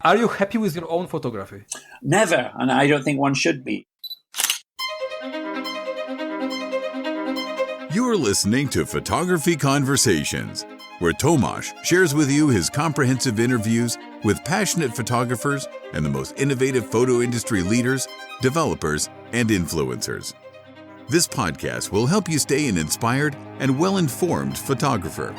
Are you happy with your own photography? Never, and I don't think one should be. You're listening to Photography Conversations, where Tomash shares with you his comprehensive interviews with passionate photographers and the most innovative photo industry leaders, developers, and influencers. This podcast will help you stay an inspired and well-informed photographer.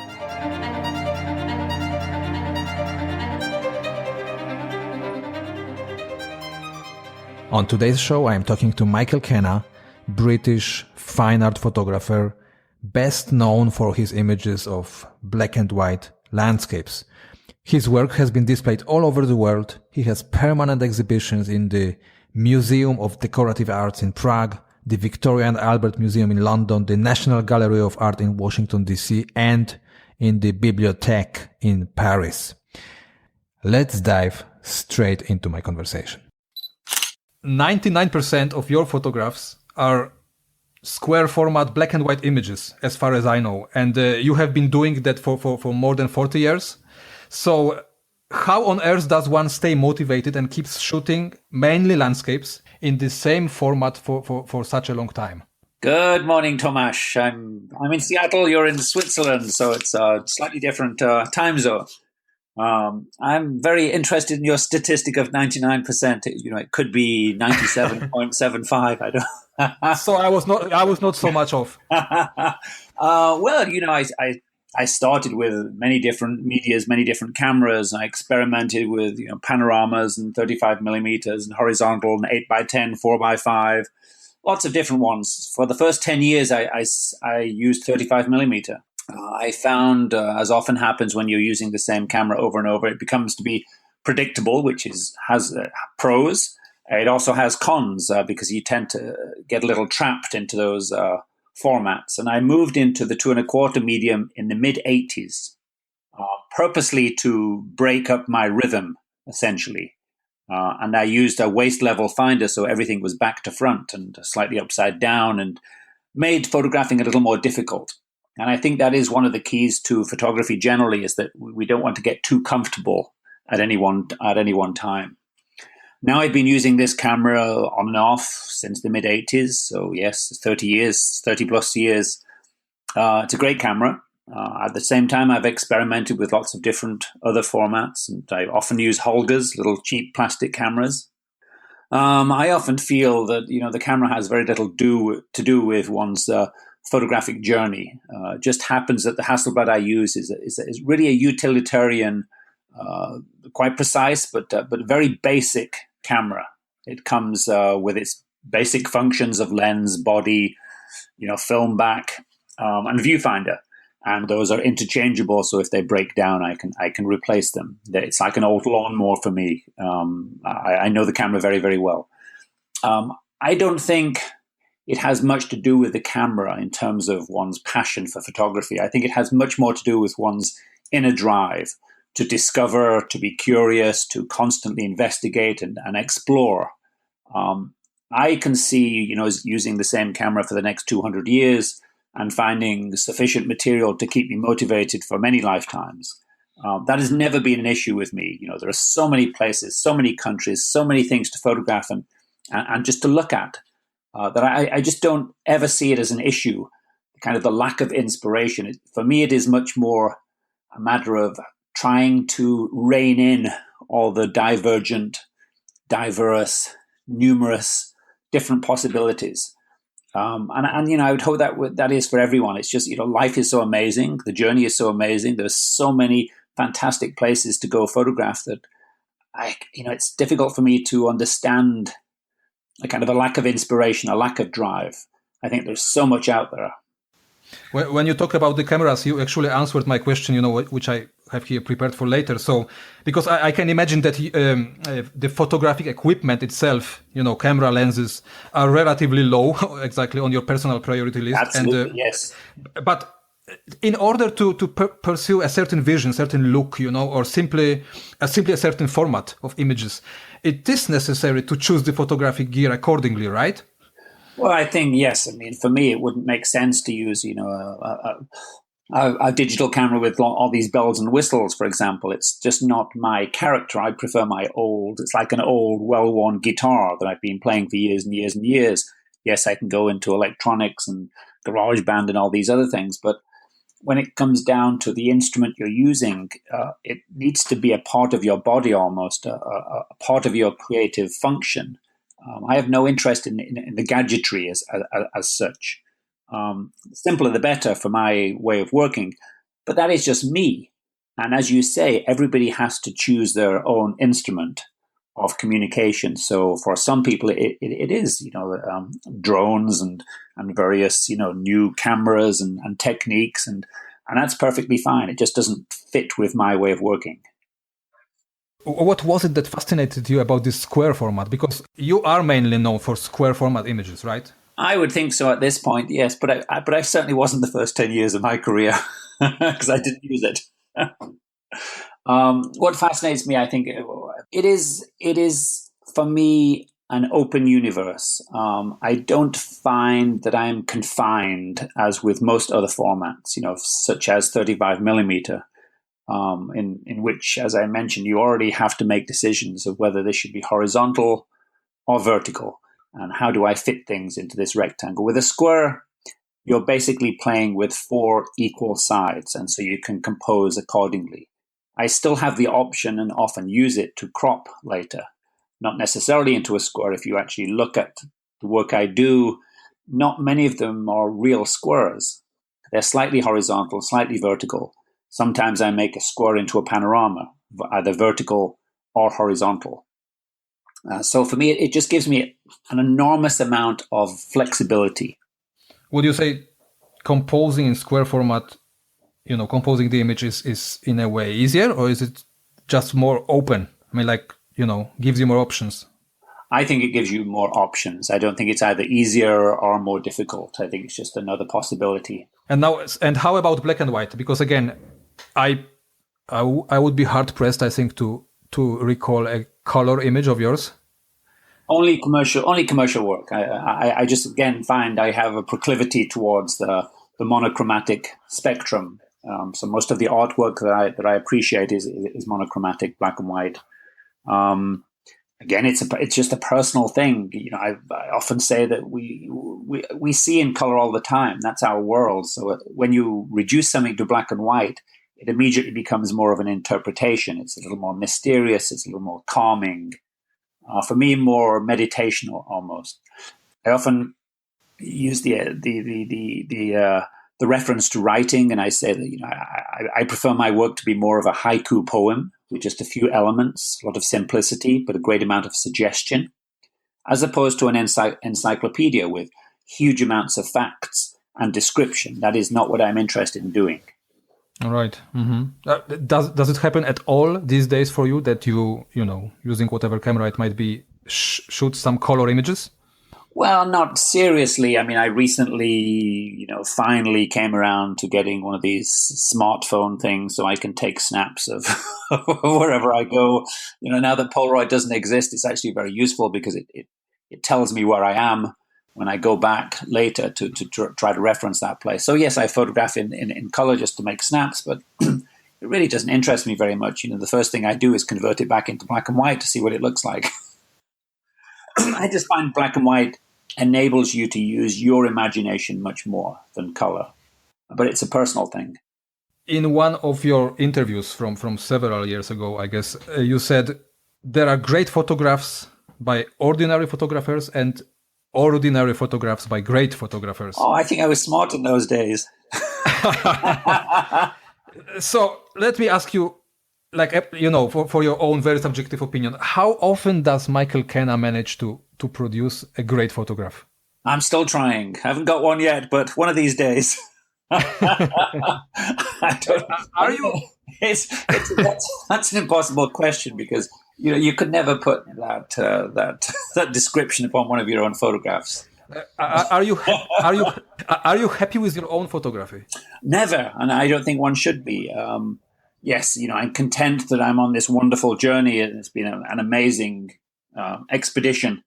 On today's show, I am talking to Michael Kenna, British fine art photographer, best known for his images of black and white landscapes. His work has been displayed all over the world. He has permanent exhibitions in the Museum of Decorative Arts in Prague, the Victoria and Albert Museum in London, the National Gallery of Art in Washington, D.C., and in the Bibliothèque in Paris. Let's dive straight into my conversation. 99% of your photographs are square format black and white images, as far as I know. And you have been doing that for more than 40 years. So how on earth does one stay motivated and keeps shooting mainly landscapes in the same format for such a long time? Good morning, Tomash. I'm in Seattle, you're in Switzerland, so it's a slightly different time zone. I'm very interested in your statistic of 99%. It could be 97.75. I don't. So I was not so much off. I started with many different medias, many different cameras. I experimented with panoramas and 35 millimeters and horizontal and 8x10, 4x5, lots of different ones. For the first 10 years, I used 35 millimeter. I found, as often happens when you're using the same camera over and over, it becomes to be predictable, which has pros. It also has cons because you tend to get a little trapped into those formats. And I moved into the 2.25 medium in the mid-'80s, purposely to break up my rhythm, essentially. And I used a waist level finder, so everything was back to front and slightly upside down, and made photographing a little more difficult. And I think that is one of the keys to photography generally, is that we don't want to get too comfortable at any one time. Now I've been using this camera on and off since the mid-'80s. So yes, 30 plus years. It's a great camera. At the same time, I've experimented with lots of different other formats, and I often use Holgas, little cheap plastic cameras. I often feel that the camera has very little to do with one's photographic journey. It just happens that the Hasselblad I use is really a utilitarian, quite precise, but very basic camera. It comes with its basic functions of lens, body, film back, and viewfinder. And those are interchangeable, so if they break down, I can replace them. It's like an old lawnmower for me. I know the camera very, very well. I don't think it has much to do with the camera in terms of one's passion for photography. I think it has much more to do with one's inner drive to discover, to be curious, to constantly investigate and explore. I can see, using the same camera for the next 200 years and finding sufficient material to keep me motivated for many lifetimes. That has never been an issue with me. There are so many places, so many countries, so many things to photograph and just to look at. That I just don't ever see it as an issue, kind of the lack of inspiration. For me, it is much more a matter of trying to rein in all the divergent, diverse, numerous, different possibilities. And I would hope that is for everyone. It's just, life is so amazing. The journey is so amazing. There's so many fantastic places to go photograph that it's difficult for me to understand a kind of a lack of inspiration, a lack of drive. I think there's so much out there. When you talk about the cameras, you actually answered my question, which I have here prepared for later. So, because I can imagine that the photographic equipment itself, camera lenses, are relatively low, exactly on your personal priority list. Absolutely, yes. But in order to pursue a certain vision, certain look, or simply a certain format of images, it is necessary to choose the photographic gear accordingly, right? Well, I think, yes. I mean, for me, it wouldn't make sense to use, a digital camera with all these bells and whistles, for example. It's just not my character. I prefer it's like an old, well-worn guitar that I've been playing for years and years and years. Yes, I can go into electronics and GarageBand and all these other things, but when it comes down to the instrument you're using, it needs to be a part of your body almost, a part of your creative function. I have no interest in the gadgetry as such. The simpler the better for my way of working. But that is just me. And as you say, everybody has to choose their own instrument of communication. So for some people, it is, drones and various, new cameras and techniques. And that's perfectly fine. It just doesn't fit with my way of working. What was it that fascinated you about this square format? Because you are mainly known for square format images, right? I would think so at this point, yes. But I certainly wasn't the first 10 years of my career because I didn't use it. What fascinates me, I think, it is for me an open universe. I don't find that I'm confined as with most other formats, such as 35 millimeter, in which, as I mentioned, you already have to make decisions of whether this should be horizontal or vertical, and how do I fit things into this rectangle. With a square, you're basically playing with 4 equal sides, and so you can compose accordingly. I still have the option, and often use it, to crop later, not necessarily into a square. If you actually look at the work I do, not many of them are real squares. They're slightly horizontal, slightly vertical. Sometimes I make a square into a panorama, either vertical or horizontal. So for me, it just gives me an enormous amount of flexibility. Would you say composing in square format, composing the image is in a way easier, or is it just more open? I mean, gives you more options. I think it gives you more options. I don't think it's either easier or more difficult. I think it's just another possibility. And how about black and white? Because again, I would be hard pressed, I think, to recall a color image of yours. Only commercial work. I just again find I have a proclivity towards the monochromatic spectrum. So most of the artwork that I appreciate is monochromatic, black and white. Again, it's just a personal thing. I often say that we see in color all the time. That's our world. So when you reduce something to black and white, it immediately becomes more of an interpretation. It's a little more mysterious. It's a little more calming. For me, more meditational almost. I often use the reference to writing, and I say that I prefer my work to be more of a haiku poem with just a few elements, a lot of simplicity, but a great amount of suggestion, as opposed to an encyclopedia with huge amounts of facts and description. That is not what I'm interested in doing. All right. Mm-hmm. Does it happen at all these days for you that you using whatever camera it might be, shoot some color images? Well, not seriously. I mean, I recently, finally came around to getting one of these smartphone things so I can take snaps of wherever I go. Now that Polaroid doesn't exist, it's actually very useful because it tells me where I am when I go back later to try to reference that place. So yes, I photograph in color just to make snaps, but it really doesn't interest me very much. The first thing I do is convert it back into black and white to see what it looks like. I just find black and white enables you to use your imagination much more than color, but it's a personal thing. In one of your interviews from several years ago, I guess, you said there are great photographs by ordinary photographers and ordinary photographs by great photographers. Oh, I think I was smart in those days. So let me ask you, for your own very subjective opinion, how often does Michael Kenna manage to produce a great photograph? I'm still trying. I haven't got one yet, but one of these days. I don't. Are you? That's an impossible question because you could never put that description upon one of your own photographs. Are you happy with your own photography? Never, and I don't think one should be. Yes, I'm content that I'm on this wonderful journey, and it's been an amazing expedition.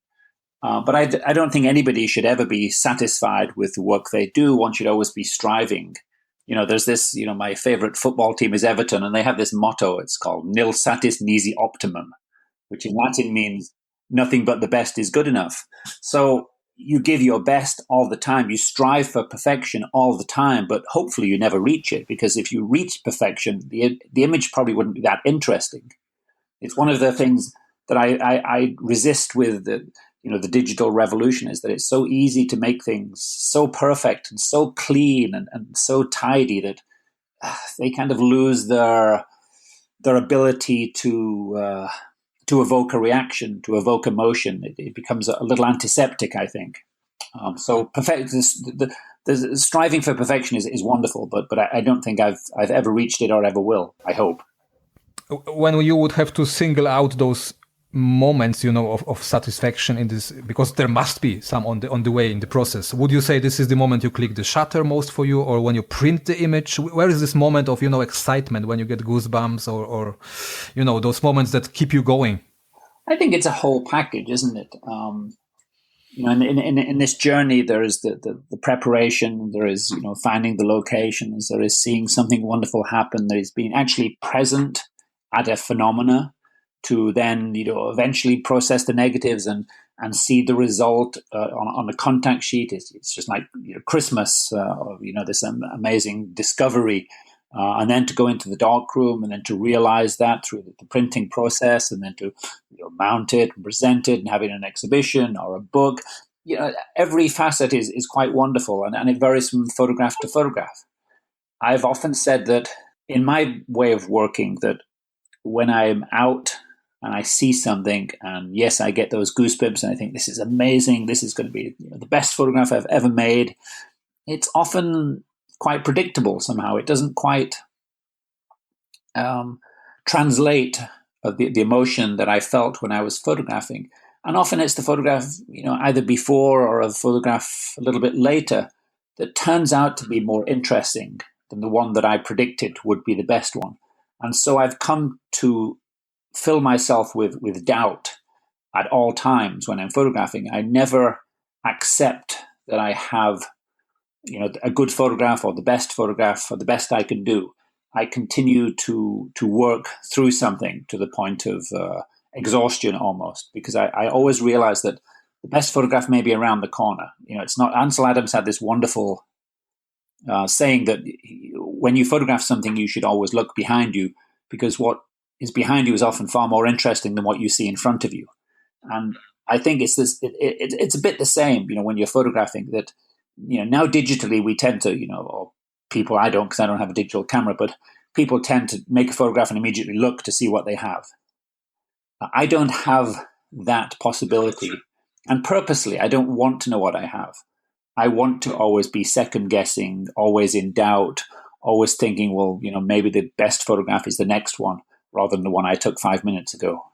But I don't think anybody should ever be satisfied with the work they do. One should always be striving There's this, my favorite football team is Everton, and they have this motto. It's called Nil satis nisi optimum, which in Latin means nothing but the best is good enough. So you give your best all the time. You strive for perfection all the time, but hopefully you never reach it, because if you reach perfection, the image probably wouldn't be that interesting. It's one of the things that I resist with the digital revolution, is that it's so easy to make things so perfect and so clean and so tidy that they kind of lose their ability to evoke a reaction, to evoke emotion. It becomes a little antiseptic, I think. So the striving for perfection is wonderful, but I don't think I've ever reached it or ever will, I hope. When you would have to single out those moments, of satisfaction in this, because there must be some on the way in the process, would you say this is the moment you click the shutter most for you, or when you print the image? Where is this moment of excitement, when you get goosebumps, or those moments that keep you going? I think it's a whole package, isn't it? In this journey, there is the preparation, there is finding the locations, there is seeing something wonderful happen, there is being actually present at a phenomena, to then eventually process the negatives and see the result on a contact sheet. It's just like Christmas, this amazing discovery, and then to go into the darkroom and then to realize that through the printing process, and then to mount it and present it and have it in an exhibition or a book. Every facet is quite wonderful, and it varies from photograph to photograph. I've often said that in my way of working, that when I'm out and I see something, and yes, I get those goosebumps and I think this is amazing, this is going to be the best photograph I've ever made, it's often quite predictable somehow. It doesn't quite translate the emotion that I felt when I was photographing. And often it's the photograph, either before or a photograph a little bit later, that turns out to be more interesting than the one that I predicted would be the best one. And so I've come to fill myself with doubt at all times when I'm photographing. I never accept that I have, a good photograph or the best I can do. I continue to work through something to the point of exhaustion almost, because I always realize that the best photograph may be around the corner. It's not. Ansel Adams had this wonderful saying that when you photograph something, you should always look behind you, because what is behind you is often far more interesting than what you see in front of you. And I think it's this. It's a bit the same, when you're photographing. That now digitally we tend to, or people, I don't, because I don't have a digital camera, but people tend to make a photograph and immediately look to see what they have. I don't have that possibility, and purposely I don't want to know what I have. I want to always be second guessing, always in doubt, always thinking, well, maybe the best photograph is the next one, rather than the one I took 5 minutes ago.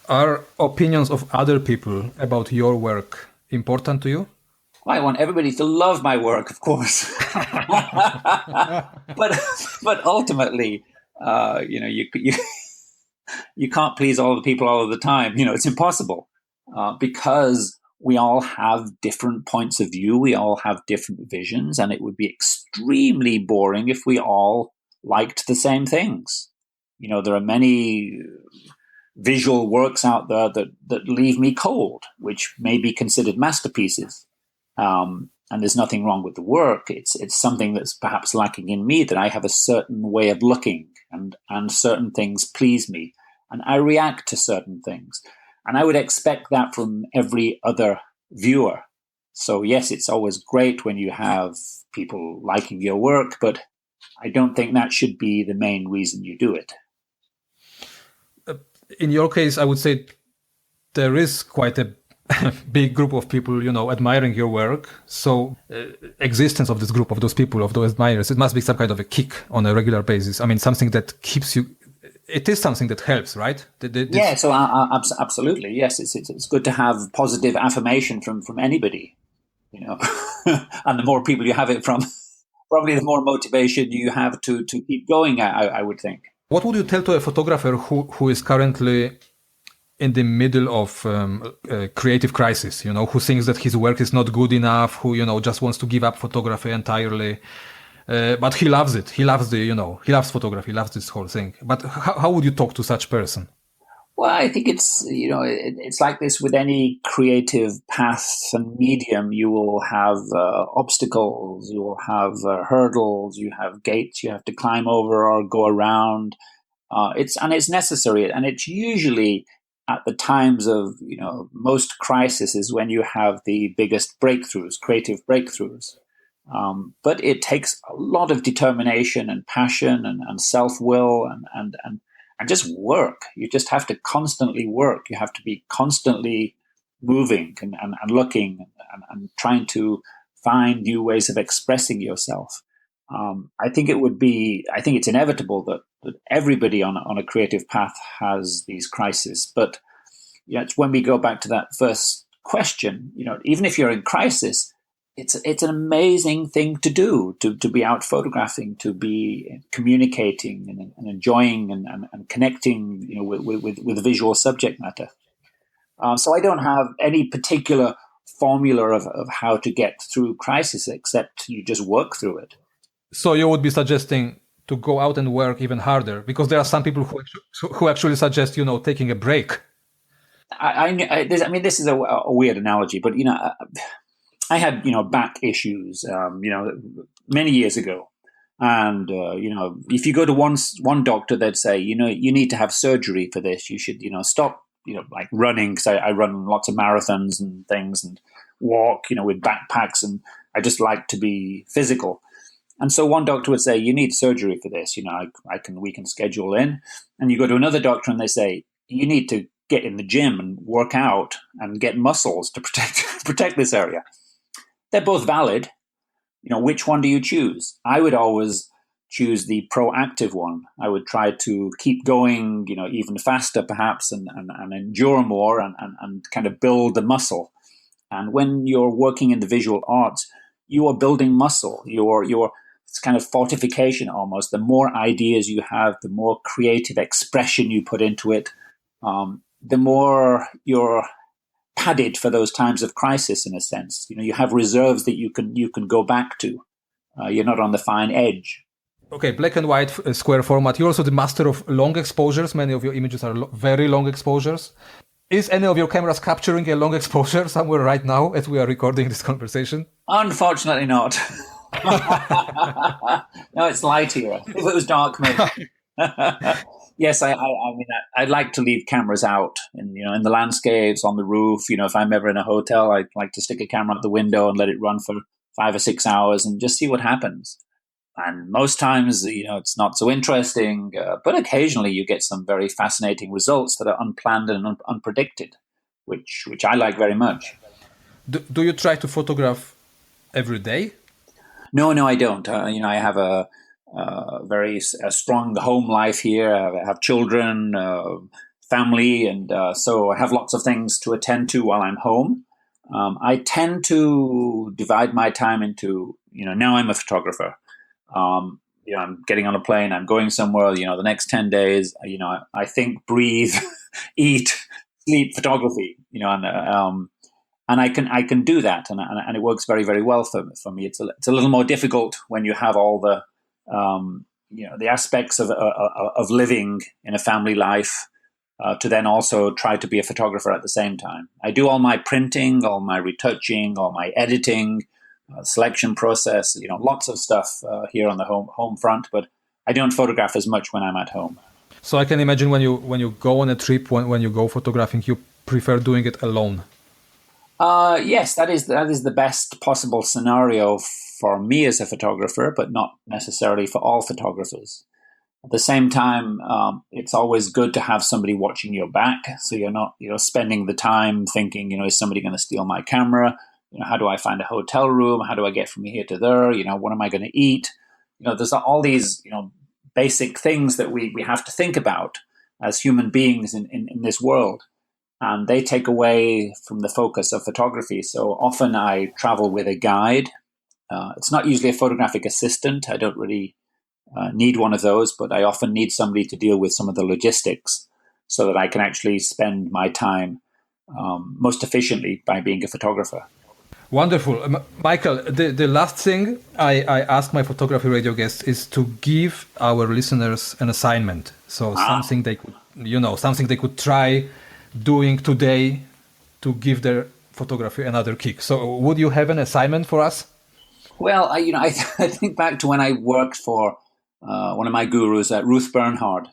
Are opinions of other people about your work important to you? I want everybody to love my work, of course. but ultimately, you can't please all the people all of the time. It's impossible, because we all have different points of view. We all have different visions, and it would be extremely boring if we all liked the same things. There are many visual works out there that leave me cold, which may be considered masterpieces. And there's nothing wrong with the work. It's something that's perhaps lacking in me, that I have a certain way of looking, and certain things please me, and I react to certain things. And I would expect that from every other viewer. So yes, it's always great when you have people liking your work, but I don't think that should be the main reason you do it. In your case, I would say there is quite a big group of people, admiring your work. So existence of this group, of those people, of those admirers, it must be some kind of a kick on a regular basis. I mean, something that keeps you, it is something that helps, right? Yeah, so absolutely. Yes, it's good to have positive affirmation from anybody, and the more people you have it from, probably the more motivation you have to keep going, I would think. What would you tell to a photographer who is currently in the middle of a creative crisis, who thinks that his work is not good enough, who, just wants to give up photography entirely? but he loves it. He loves he loves photography. He loves this whole thing. But how would you talk to such person? Well, I think it's like this with any creative path and medium. You will have obstacles, you will have hurdles, you have gates you have to climb over or go around. It's necessary, and it's usually at the times of most crises is when you have the biggest breakthroughs, creative breakthroughs. But it takes a lot of determination and passion and self-will and just work. You just have to constantly work. You have to be constantly moving and looking and trying to find new ways of expressing yourself. I think it's inevitable that everybody on a creative path has these crises. But it's when we go back to that first question, even if you're in crisis, it's an amazing thing to do, to be out photographing, to be communicating and enjoying and connecting, with visual subject matter. So I don't have any particular formula of how to get through crisis, except you just work through it. So you would be suggesting to go out and work even harder, because there are some people who actually suggest, taking a break. This is a weird analogy, but I had back issues many years ago, and if you go to one doctor, they'd say you need to have surgery for this. You should stop like running, because I run lots of marathons and things and walk with backpacks, and I just like to be physical. And so one doctor would say, you need surgery for this. We can schedule in. And you go to another doctor and they say, you need to get in the gym and work out and get muscles to protect this area. They're both valid. Which one do you choose? I would always choose the proactive one. I would try to keep going, even faster perhaps, and endure more and kind of build the muscle. And when you're working in the visual arts, you are building muscle. It's kind of fortification almost. The more ideas you have, the more creative expression you put into it, the more you're padded for those times of crisis, in a sense. You have reserves that you can go back to. You're not on the fine edge. Okay, black and white square format. You're also the master of long exposures. Many of your images are very long exposures. Is any of your cameras capturing a long exposure somewhere right now as we are recording this conversation? Unfortunately not. No, it's light here. If it was dark, maybe. Yes, I'd like to leave cameras out in the landscapes, on the roof. If I'm ever in a hotel, I'd like to stick a camera out the window and let it run for 5 or 6 hours and just see what happens. And most times, it's not so interesting, but occasionally you get some very fascinating results that are unplanned and unpredicted, which I like very much. Do you try to photograph every day? No, I don't. I have a very strong home life here. I have children, family, and so I have lots of things to attend to while I'm home. I tend to divide my time into, now I'm a photographer. I'm getting on a plane, I'm going somewhere, the next 10 days, I think, breathe, eat, sleep, photography, and I can do that, and it works very, very well for me. It's a little more difficult when you have all the the aspects of living in a family life, to then also try to be a photographer at the same time. I do all my printing, all my retouching, all my editing, selection process. Lots of stuff here on the home front, but I don't photograph as much when I'm at home. So I can imagine when you go on a trip, when you go photographing, you prefer doing it alone. Yes, that is the best possible scenario for me as a photographer, but not necessarily for all photographers. At the same time, it's always good to have somebody watching your back, so you're not spending the time thinking, is somebody going to steal my camera? How do I find a hotel room? How do I get from here to there? What am I going to eat? There's all these basic things that we have to think about as human beings in this world. And they take away from the focus of photography. So often I travel with a guide. It's not usually a photographic assistant. I don't really need one of those, but I often need somebody to deal with some of the logistics so that I can actually spend my time most efficiently by being a photographer. Wonderful. Michael, the last thing I ask my photography radio guests is to give our listeners an assignment. So something they could, something they could try doing today to give their photography another kick. So would you have an assignment for us? Well, I think back to when I worked for one of my gurus, Ruth Bernhard,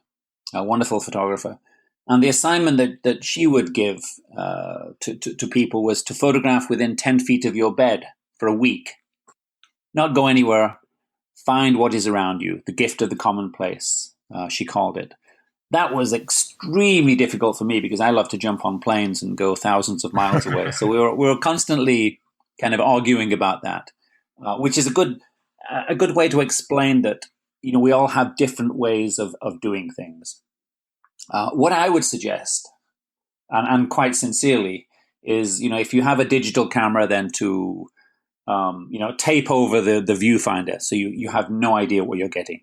a wonderful photographer. And the assignment that she would give to people was to photograph within 10 feet of your bed for a week. Not go anywhere, find what is around you, the gift of the commonplace, she called it. That was extremely difficult for me because I love to jump on planes and go thousands of miles away. So we were constantly kind of arguing about that, which is a good way to explain that, we all have different ways of doing things. What I would suggest, and quite sincerely, is if you have a digital camera, then to tape over the viewfinder so you have no idea what you're getting.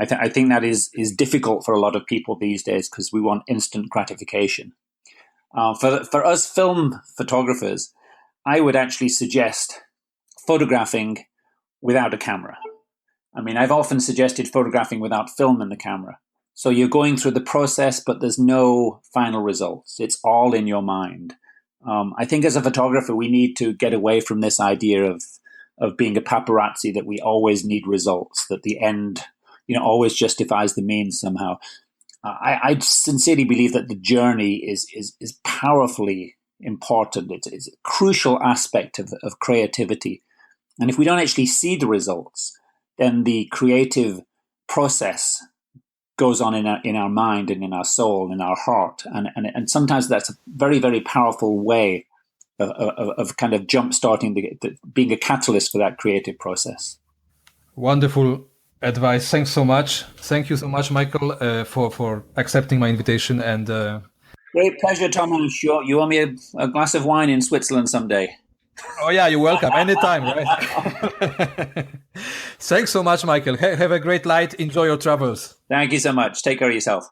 I think that is difficult for a lot of people these days because we want instant gratification. For us film photographers, I would actually suggest photographing without a camera. I mean, I've often suggested photographing without film in the camera. So you're going through the process, but there's no final results. It's all in your mind. I think as a photographer, we need to get away from this idea of being a paparazzi, that we always need results, that the end, always justifies the means somehow. I sincerely believe that the journey is powerfully important. It's a crucial aspect of creativity. And if we don't actually see the results, then the creative process goes on in our mind and in our soul, in our heart. And sometimes that's a very, very powerful way of kind of jump-starting, being a catalyst for that creative process. Wonderful advice. Thanks so much. Thank you so much, Michael, for accepting my invitation. And great pleasure, Tomash. You owe me a glass of wine in Switzerland someday. Oh, yeah, you're welcome. Anytime, right? Thanks so much, Michael. Have a great night. Enjoy your travels. Thank you so much. Take care of yourself.